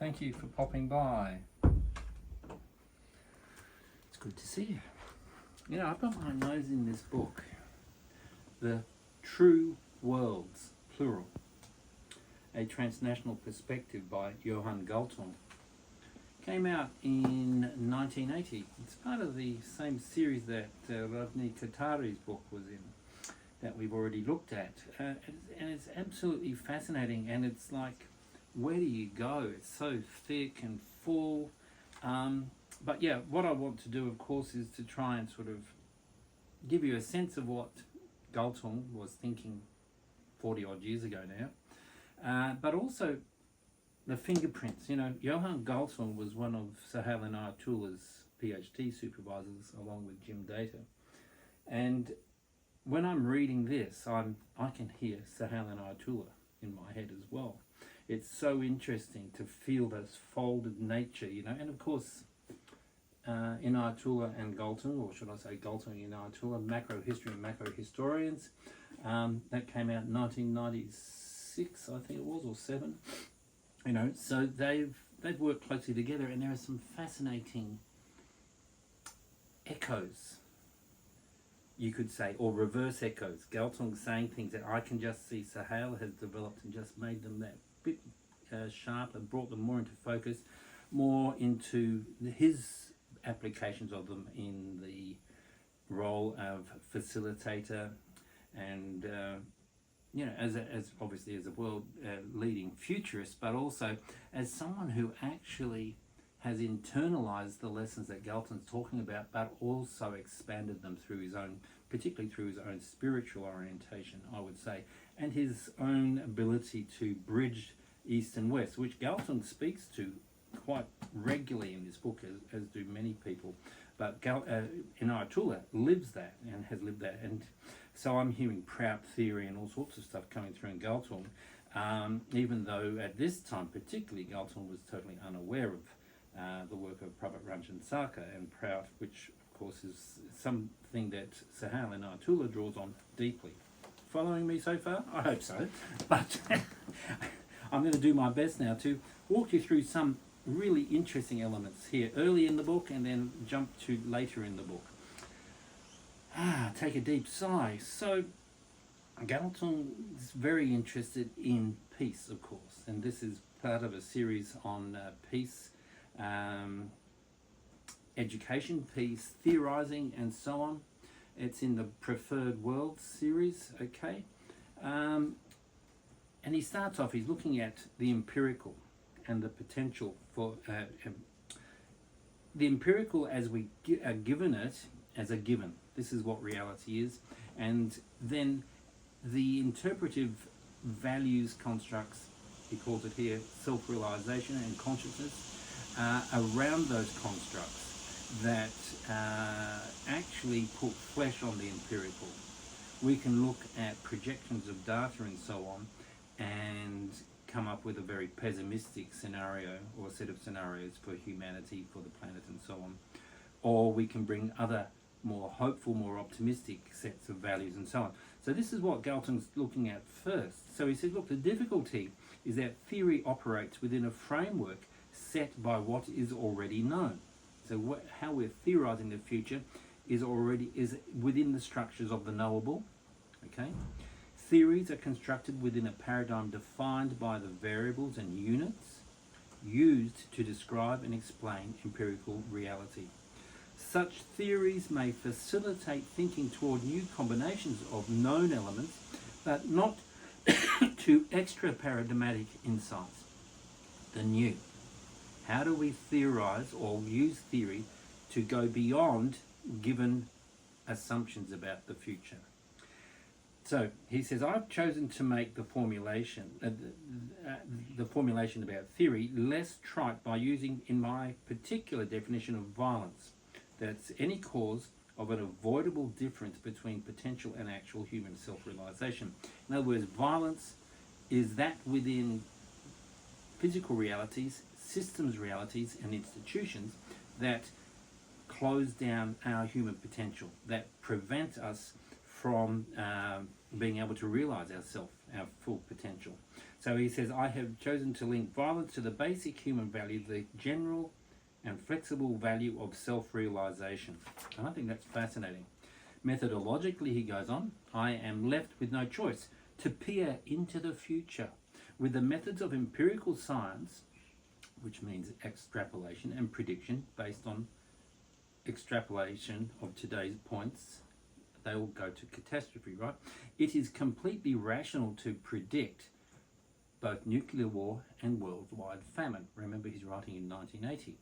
Thank you for popping by. It's good to see you. You know, I've got my nose in this book, The True Worlds, plural, a transnational perspective by Johann Galtung. Came out in 1980. It's part of the same series that Rodney Katari's book was in, that we've already looked at. And it's absolutely fascinating, and it's like, where do you go? It's so thick and full. But yeah, what I want to do, of course, is to try and sort of give you a sense of what Galtung was thinking 40 odd years ago now, but also the fingerprints. You know, Johann Galtung was one of Sahel and Ayatollah's PhD supervisors, along with Jim Data. And when I'm reading this, I can hear Sahel and Ayatollah in my head as well. It's so interesting to feel this folded nature, you know, and of course, in Ayatollah and Galtung, or should I say Galtung in Ayatollah, macro history and macro historians, that came out in 1996, I think it was, or 7. You know, so they've worked closely together, and there are some fascinating echoes, you could say, or reverse echoes. Galtung saying things that I can just see Sahel has developed and just made them that bit sharp and brought them more into focus, more into his applications of them in the role of facilitator and you know, as obviously as a world leading futurist, but also as someone who actually has internalized the lessons that Galton's talking about, but also expanded them through his own, particularly through his own spiritual orientation, I would say, and his own ability to bridge East and West, which Galton speaks to quite regularly in this book, as do many people. But Ayatollah lives that and has lived that. And so I'm hearing Prout theory and all sorts of stuff coming through in Galtung, even though at this time, particularly, Galtung was totally unaware of the work of Prabhat Ranjan Saka and Prout, which of course is something that Sahel and Ayatollah draws on deeply. Following me so far? I hope so. But I'm going to do my best now to walk you through some really interesting elements here early in the book, and then jump to later in the book. Take a deep sigh. So Galtung is very interested in peace, of course, and this is part of a series on peace, education, peace, theorizing, and so on. It's in the Preferred World series, okay? And he starts off, he's looking at the empirical and the potential for the empirical as we are given it as a given. This is what reality is. And then the interpretive values constructs, he calls it here, self-realization and consciousness, around those constructs that actually put flesh on the empirical. We can look at projections of data and so on and come up with a very pessimistic scenario or a set of scenarios for humanity, for the planet and so on. Or we can bring other more hopeful, more optimistic sets of values and so on. So this is what Galtung's looking at first. So he says, look, the difficulty is that theory operates within a framework set by what is already known. So how we're theorizing the future is within the structures of the knowable, okay? Theories are constructed within a paradigm defined by the variables and units used to describe and explain empirical reality. Such theories may facilitate thinking toward new combinations of known elements, but not to extra-paradigmatic insights. The new. How do we theorize or use theory to go beyond given assumptions about the future? So he says, I've chosen to make the formulation about theory less trite by using, in my particular definition of violence, that's any cause of an avoidable difference between potential and actual human self-realization. In other words, violence is that within physical realities, systems realities, and institutions that close down our human potential, that prevent us from being able to realize ourself, our full potential. So he says, I have chosen to link violence to the basic human value, the general and flexible value of self-realization. And I think that's fascinating. Methodologically, he goes on, I am left with no choice to peer into the future with the methods of empirical science, which means extrapolation and prediction based on extrapolation of today's points. They all go to catastrophe, right? It is completely rational to predict both nuclear war and worldwide famine. Remember, he's writing in 1980.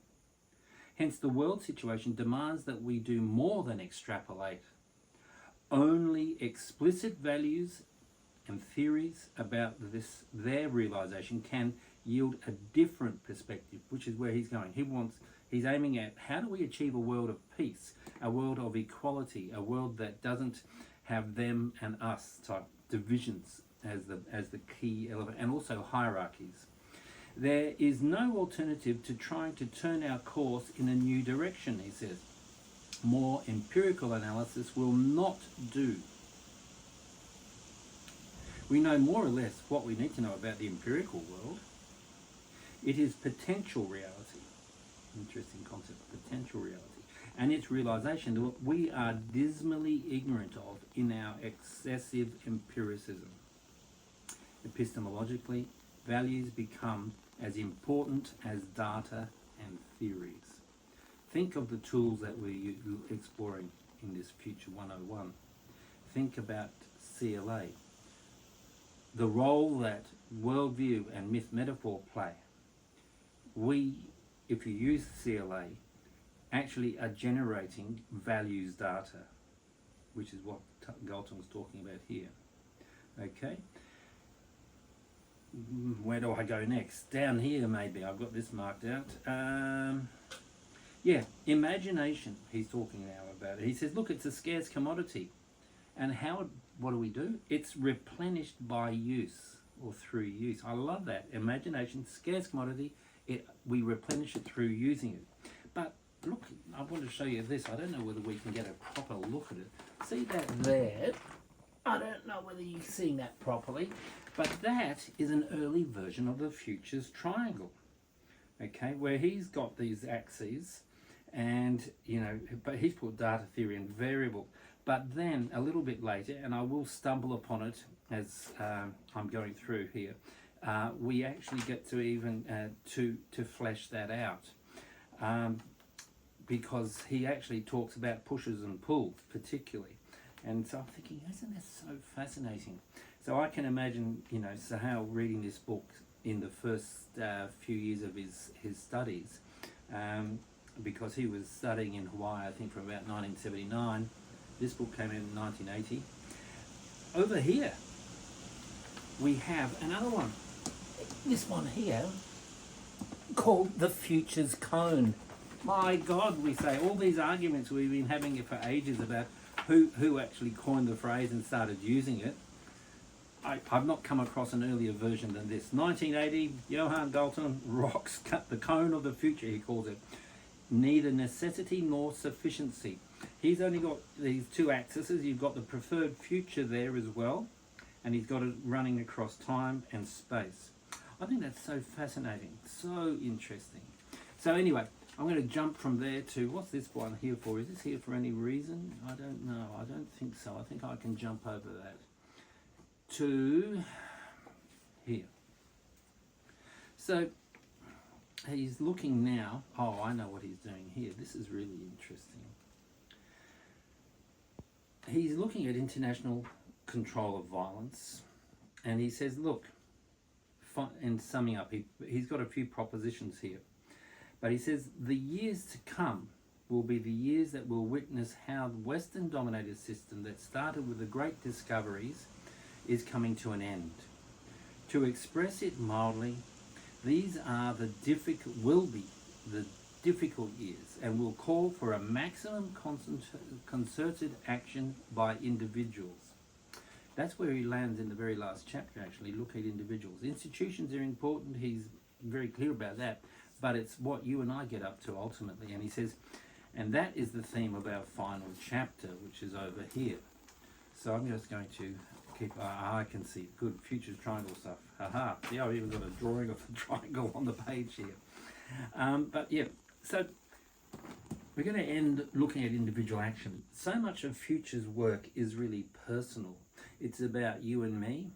Hence, the world situation demands that we do more than extrapolate. Only explicit values and theories about their realization can yield a different perspective, which is where he's going. He's aiming at how do we achieve a world of peace, a world of equality, a world that doesn't have them and us type divisions as the key element, and also hierarchies. There is no alternative to trying to turn our course in a new direction, he says. More empirical analysis will not do. We know more or less what we need to know about the empirical world. It is potential reality. Interesting concept, potential reality. And its realization that we are dismally ignorant of in our excessive empiricism. Epistemologically, values become as important as data and theories. Think of the tools that we're exploring in this Future 101. Think about CLA. The role that worldview and myth metaphor play. We, if you use CLA, actually are generating values data, which is what Galtung's talking about here. Okay? Where do I go next? Down here maybe, I've got this marked out. Yeah, imagination, he's talking now about it. He says, look, it's a scarce commodity. And what do? It's replenished by use or through use. I love that. Imagination, scarce commodity, we replenish it through using it. But look, I want to show you this. I don't know whether we can get a proper look at it. See that there? I don't know whether you're seeing that properly, but that is an early version of the Futures triangle, okay, where he's got these axes and, but he's put data theory and variable. But then a little bit later, and I will stumble upon it as I'm going through here, we actually get to even to flesh that out, because he actually talks about pushes and pulls particularly. And so I'm thinking, isn't this so fascinating? So I can imagine, Sahel reading this book in the first few years of his studies, because he was studying in Hawaii, I think, from about 1979. This book came in 1980. Over here, we have another one. This one here, called the Futures Cone. My God, we say all these arguments we've been having for ages about who actually coined the phrase and started using it. I've not come across an earlier version than this. 1980, Johann Galtung rocks the cone of the future, he calls it. Neither necessity nor sufficiency. He's only got these two axes. You've got the preferred future there as well, and he's got it running across time and space. I think that's so fascinating, so interesting. So anyway, I'm going to jump from there to, what's this one here for? Is this here for any reason? I don't know. I don't think so. I think I can jump over that to here. So he's looking now. Oh, I know what he's doing here. This is really interesting. He's looking at international control of violence, and he says, look, in summing up, he's got a few propositions here. But he says, the years to come will be the years that will witness how the Western-dominated system that started with the great discoveries is coming to an end. To express it mildly, these are will be the difficult years, and will call for a maximum concerted action by individuals. That's where he lands in the very last chapter, actually. Look at individuals. Institutions are important, he's very clear about that, but it's what you and I get up to ultimately. And he says, and that is the theme of our final chapter, which is over here. So I'm just going to I can see good futures triangle stuff. Haha. Yeah, I've even got a drawing of the triangle on the page here. But yeah, so we're going to end looking at individual action. So much of futures work is really personal. It's about you and me,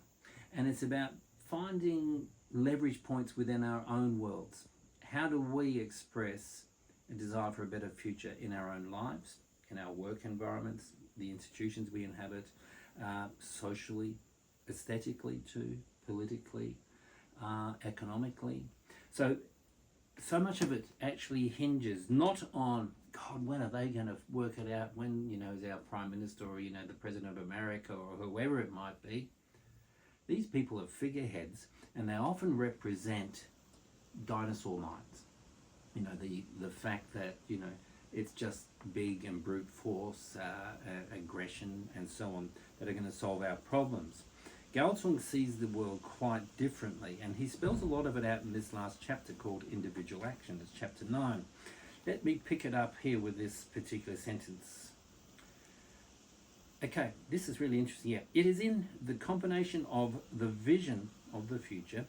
and it's about finding leverage points within our own worlds. How do we express a desire for a better future in our own lives, in our work environments, the institutions we inhabit, socially, aesthetically too, politically, economically. So much of it actually hinges not on, God, when are they going to work it out? When, is our Prime Minister or, the President of America or whoever it might be. These people are figureheads, and they often represent dinosaur minds. The fact that, it's just big and brute force, aggression, and so on that are going to solve our problems. Galtung sees the world quite differently, and he spells a lot of it out in this last chapter called Individual Action. It's chapter 9. Let me pick it up here with this particular sentence. Okay, this is really interesting. Yeah, it is in the combination of the vision of the future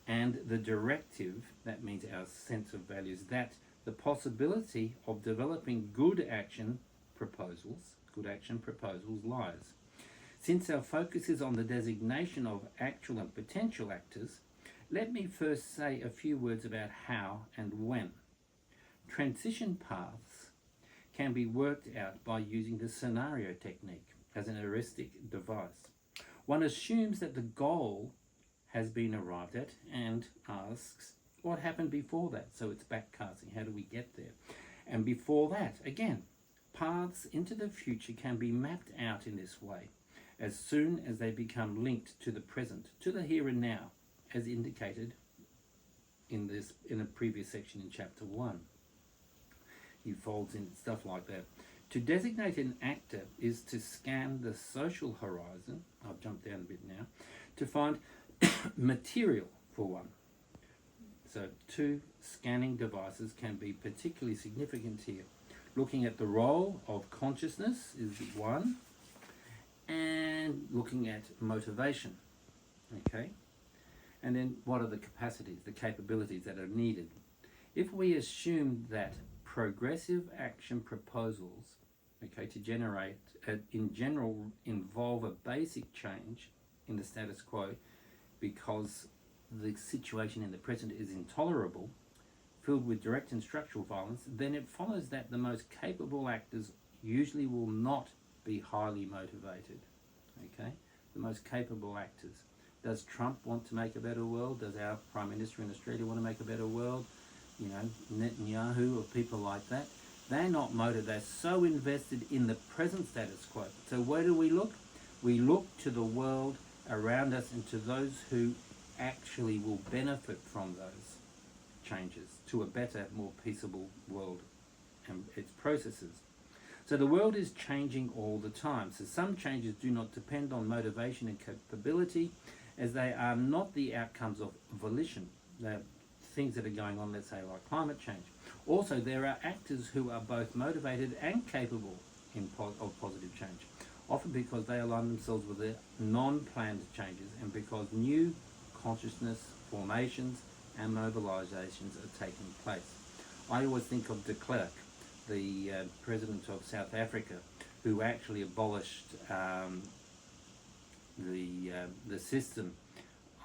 and the directive, that means our sense of values, that the possibility of developing good action proposals lies. Since our focus is on the designation of actual and potential actors, let me first say a few words about how and when. Transition paths can be worked out by using the scenario technique as an heuristic device. One assumes that the goal has been arrived at and asks, what happened before that? So it's backcasting. How do we get there? And before that, again, paths into the future can be mapped out in this way as soon as they become linked to the present, to the here and now, as indicated in a previous section in chapter 1. He folds in stuff like that. To designate an actor is to scan the social horizon, I've jumped down a bit now, to find material for one. So 2 scanning devices can be particularly significant here. Looking at the role of consciousness is 1, and looking at motivation, okay? And then what are the capacities, the capabilities that are needed? If we assume that progressive action proposals, okay, to generate, in general, involve a basic change in the status quo because the situation in the present is intolerable, filled with direct and structural violence, then it follows that the most capable actors usually will not be highly motivated, okay? The most capable actors. Does Trump want to make a better world? Does our Prime Minister in Australia want to make a better world? Netanyahu or people like that? They're not motivated. They're so invested in the present status quo. So where do we look? We look to the world around us and to those who actually will benefit from those changes to a better, more peaceable world and its processes. So the world is changing all the time. So some changes do not depend on motivation and capability, as they are not the outcomes of volition. They're things that are going on, let's say, like climate change. Also, there are actors who are both motivated and capable of positive change, often because they align themselves with the non-planned changes and because new consciousness formations and mobilizations are taking place. I always think of de Klerk, the president of South Africa, who actually abolished the system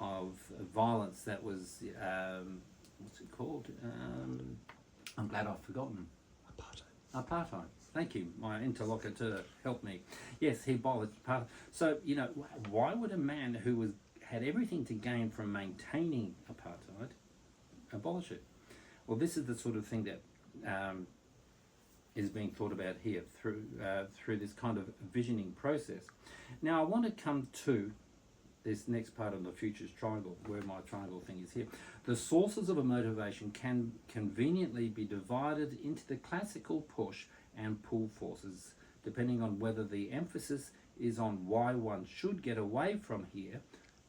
of violence that was, what's it called? I'm glad I've forgotten. Apartheid. Thank you. My interlocutor helped me. Yes, he abolished apartheid. So, why would a man who had everything to gain from maintaining apartheid abolish it? Well, this is the sort of thing that is being thought about here through this kind of visioning process. Now, I want to come to this next part of the futures triangle, where my triangle thing is here. The sources of a motivation can conveniently be divided into the classical push and pull forces, depending on whether the emphasis is on why one should get away from here,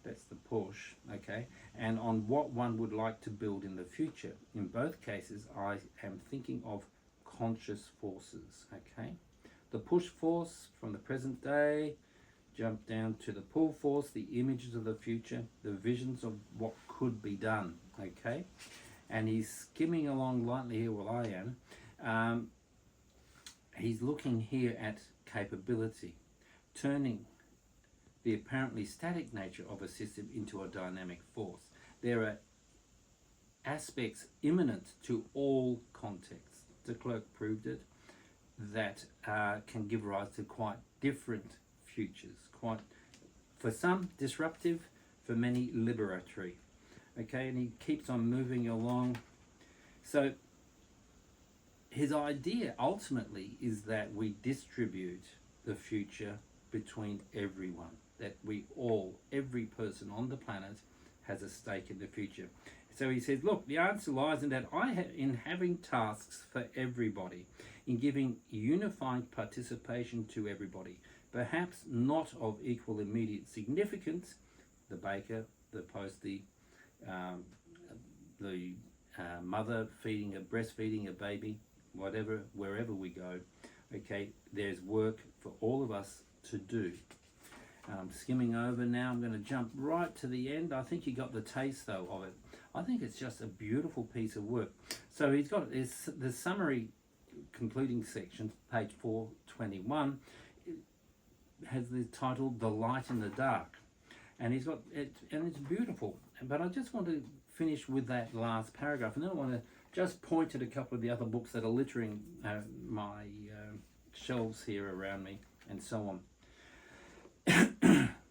that's the push, okay, and on what one would like to build in the future. In both cases, I am thinking of conscious forces, okay? The push force from the present day, jump down to the pull force, the images of the future, the visions of what could be done. Okay, and he's skimming along lightly here while I am. He's looking here at capability, turning the apparently static nature of a system into a dynamic force. There are aspects imminent to all contexts. De Klerk proved it, that can give rise to quite different futures, quite, for some, disruptive, for many, liberatory. Okay, and he keeps on moving along. So his idea ultimately is that we distribute the future between everyone, that we all, every person on the planet has a stake in the future. So he says, look, the answer lies in that in having tasks for everybody, in giving unifying participation to everybody, perhaps not of equal immediate significance, the baker, the postie, the mother breastfeeding a baby, whatever, wherever we go. Okay, there's work for all of us to do. Skimming over now, I'm going to jump right to the end. I think you got the taste though of it. I think it's just a beautiful piece of work. So he's got the summary concluding section, page 421, has the title "The Light in the Dark," and he's got it, and it's beautiful. But I just want to finish with that last paragraph, and then I want to just point at a couple of the other books that are littering my shelves here around me, and so on.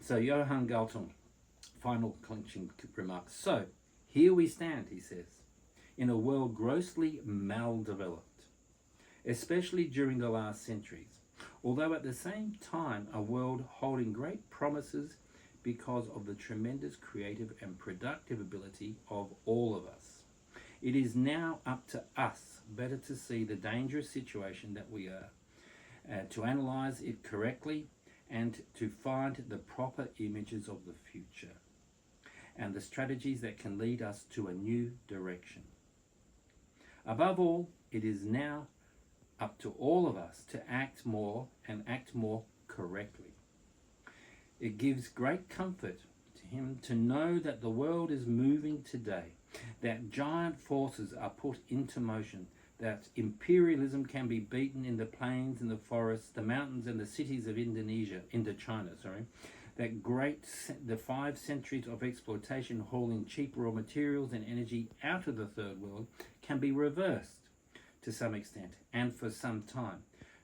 So Johann Galtung, final clinching remarks. So here we stand, he says, in a world grossly maldeveloped, especially during the last centuries, although at the same time a world holding great promises because of the tremendous creative and productive ability of all of us. It is now up to us better to see the dangerous situation that we are, to analyze it correctly, and to find the proper images of the future and the strategies that can lead us to a new direction. Above all, it is now up to all of us to act more and act more correctly. It gives great comfort to him to know that the world is moving today, that giant forces are put into motion, that imperialism can be beaten in the plains and the forests, the mountains and the cities of Indochina, that the 5 centuries of exploitation hauling cheap raw materials and energy out of the third world can be reversed to some extent and for some time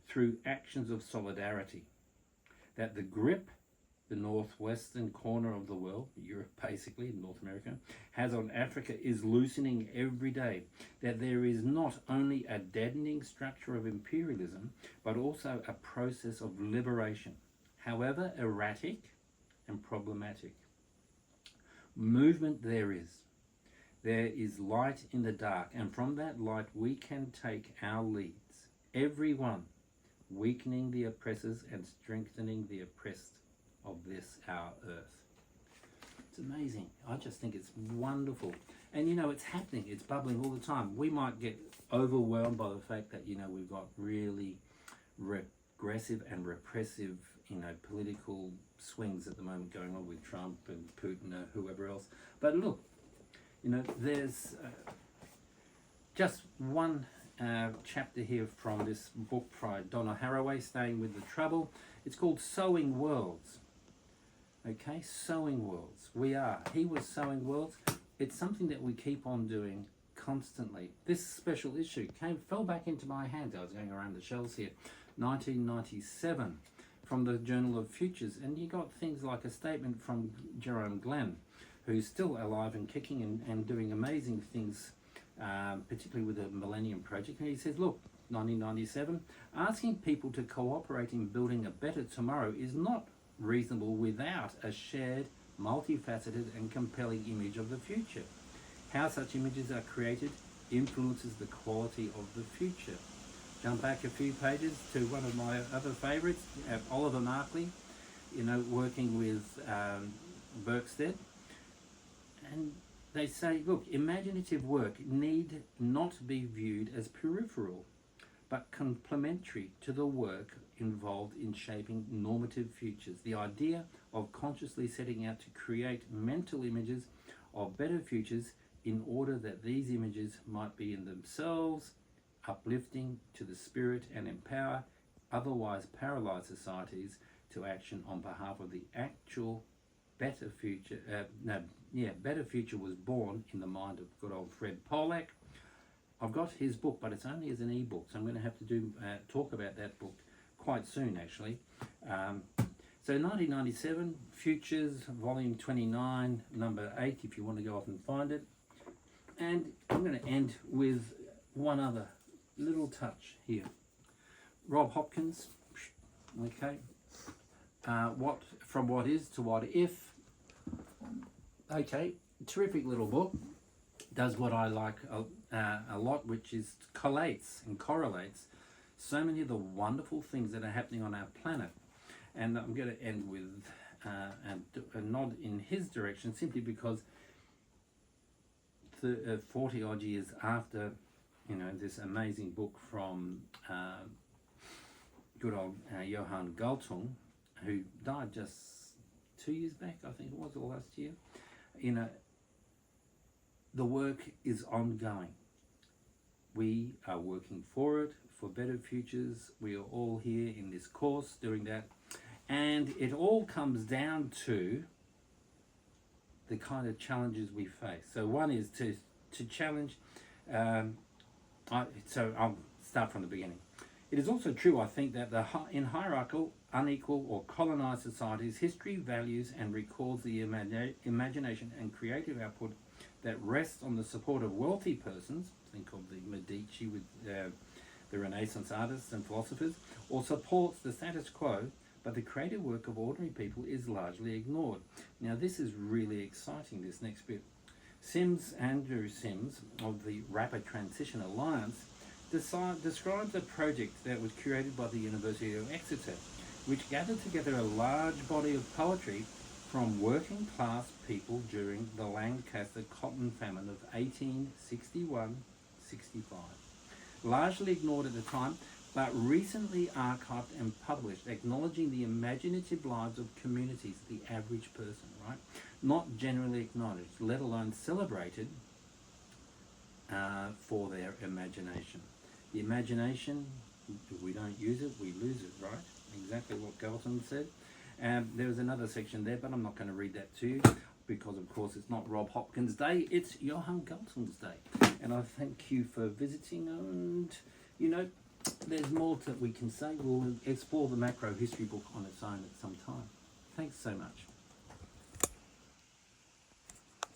through actions of solidarity, that the grip the northwestern corner of the world, Europe basically, North America, has on Africa is loosening every day, that there is not only a deadening structure of imperialism, but also a process of liberation, however erratic and problematic. Movement there is light in the dark, and from that light we can take our leads, everyone weakening the oppressors and strengthening the oppressed of this our earth. It's amazing. I just think it's wonderful. And it's happening, it's bubbling all the time. We might get overwhelmed by the fact that we've got really regressive and repressive political swings at the moment going on with Trump and Putin or whoever else. But look, there's just one chapter here from this book by Donna Haraway, Staying with the Trouble. It's called Sowing Worlds. Okay, sowing worlds. He was sowing worlds. It's something that we keep on doing constantly. This special issue fell back into my hands. I was going around the shelves here. 1997, from the Journal of Futures, and you got things like a statement from Jerome Glenn, who's still alive and kicking and doing amazing things, particularly with the Millennium Project. And he says, look, 1997, asking people to cooperate in building a better tomorrow is not reasonable without a shared, multifaceted and compelling image of the future. How such images are created influences the quality of the future. Jump back a few pages to one of my other favourites, Oliver Markley, working with Berkstead. And they say, look, imaginative work need not be viewed as peripheral, but complementary to the work involved in shaping normative futures. The idea of consciously setting out to create mental images of better futures in order that these images might be in themselves uplifting to the spirit and empower otherwise paralyzed societies to action on behalf of the actual better future. Better Future was born in the mind of good old Fred Pollack. I've got his book, but it's only as an e-book, so I'm going to have to talk about that book quite soon, actually. So 1997, Futures, volume 29, number 8, if you want to go off and find it. And I'm going to end with one other little touch here. Rob Hopkins, okay. From What Is to What If. Okay, terrific little book. Does what I like a lot, which is collates and correlates so many of the wonderful things that are happening on our planet. And I'm going to end with a nod in his direction, simply because 40 odd years after, this amazing book from good old Johann Galtung, who died just 2 years back, I think it was, or last year. The work is ongoing. We are working for it, for better futures. We are all here in this course doing that. And it all comes down to the kind of challenges we face. So one is to challenge, so I'll start from the beginning. It is also true, I think, that in hierarchical, unequal or colonized societies, history values and records the imagination and creative output that rests on the support of wealthy persons, think of the Medici with the Renaissance artists and philosophers, or supports the status quo, but the creative work of ordinary people is largely ignored. Now this is really exciting, this next bit. Andrew Sims of the Rapid Transition Alliance describes a project that was curated by the University of Exeter, which gathered together a large body of poetry from working class people during the Lancaster cotton famine of 1861-65. Largely ignored at the time, but recently archived and published, acknowledging the imaginative lives of communities, the average person, right? Not generally acknowledged, let alone celebrated for their imagination. The imagination, if we don't use it, we lose it, right? Exactly what Galtung said. There was another section there, but I'm not going to read that to you because, of course, it's not Rob Hopkins' day, it's Johann Galtung's day. And I thank you for visiting, and, there's more that we can say. We'll explore the macro history book on its own at some time. Thanks so much.